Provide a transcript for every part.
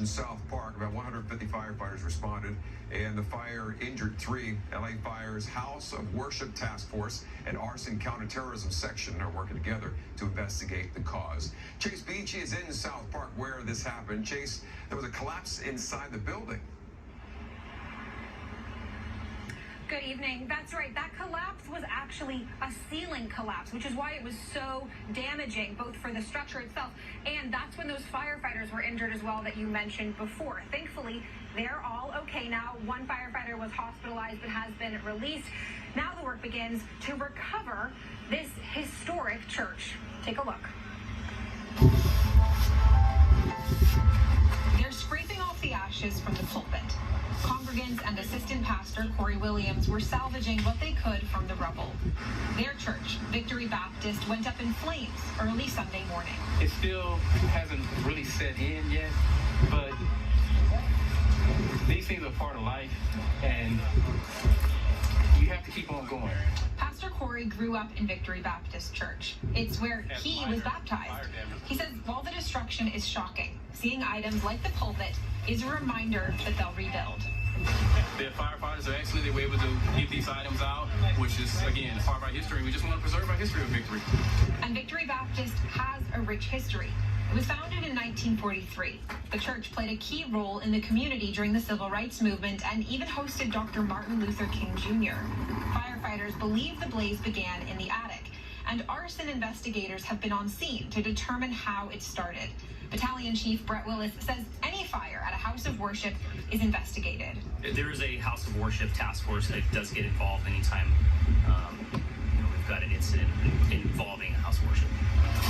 in South Park. About 150 firefighters responded, and the fire injured 3. LA Fire's House of Worship Task Force and Arson Counterterrorism Section are working together to investigate the cause. Chase Beachy is in South Park where this happened. Chase, there was a collapse inside the building. Good evening. That's right. That collapse was actually a ceiling collapse, which is why it was so damaging, both for the structure itself, and that's when those firefighters were injured as well that you mentioned before. Thankfully, they're all okay now. One firefighter was hospitalized but has been released. Now the work begins to recover this historic church. Take a look. They're scraping off the ashes from the pulpit. Congregants and assistant pastor Corey Williams were salvaging what they could from the rubble. Their church, Victory Baptist, went up in flames early Sunday morning. It still hasn't really set in yet, but these things are part of life, and you have to keep on going. Pastor Corey grew up in Victory Baptist Church. It's where he was baptized. He says while the destruction is shocking, seeing items like the pulpit is a reminder that they'll rebuild. The firefighters are excellent. They were able to get these items out, which is, again, part of our history. We just want to preserve our history of Victory. And Victory Baptist has a rich history. It was founded in 1943. The church played a key role in the community during the Civil Rights Movement and even hosted Dr. Martin Luther King Jr. Firefighters believe the blaze began in the attic, and arson investigators have been on scene to determine how it started. Battalion Chief Brett Willis says any fire at a house of worship is investigated. There is a house of worship task force that does get involved anytime we've got an incident involving a house of worship.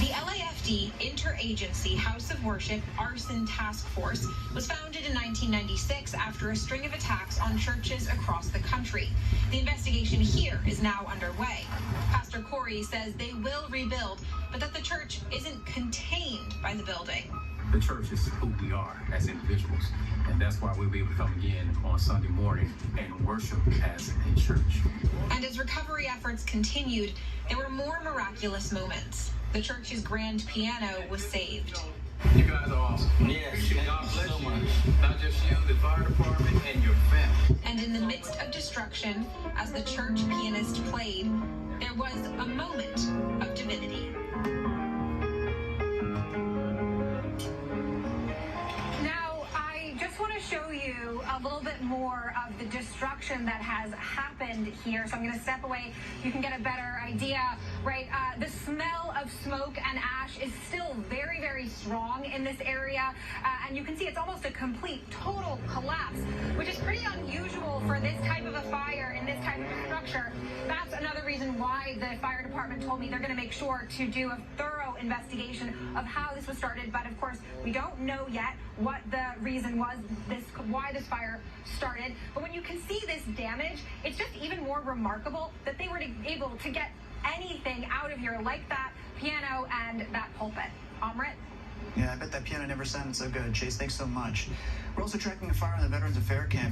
The LAFD Interagency House of Worship Arson Task Force was founded in 1996 after a string of attacks on churches across the country. The investigation here is now underway. Pastor Corey says they will rebuild, but that the church isn't contained by the building. The church is who we are as individuals, and that's why we'll be able to come again on Sunday morning and worship as a church. And as recovery efforts continued, there were more miraculous moments. The church's grand piano was saved. You guys are awesome. Yes, God bless you. Not just you, the fire department, and your family. And in the midst of destruction, as the church pianist played, there was a moment of divinity. Now, I just want to show you a little bit more of the destruction that has happened here. So I'm going to step away. You can get a better idea, right? The smell of smoke and ash is still very, very strong in this area. And you can see it's almost a complete, total collapse, which is pretty unusual for this type of a fire in this type of a structure. That's another reason why the fire department told me they're going to make sure to do a thorough investigation of how this was started. But of course, we don't know yet what the reason was, why this fire started. But when you can see this damage, it's just even more remarkable that they were able to get anything out of here like that piano and that pulpit. Amrit? Yeah, I bet that piano never sounded so good. Chase, thanks so much. We're also tracking a fire on the Veterans Affairs camp.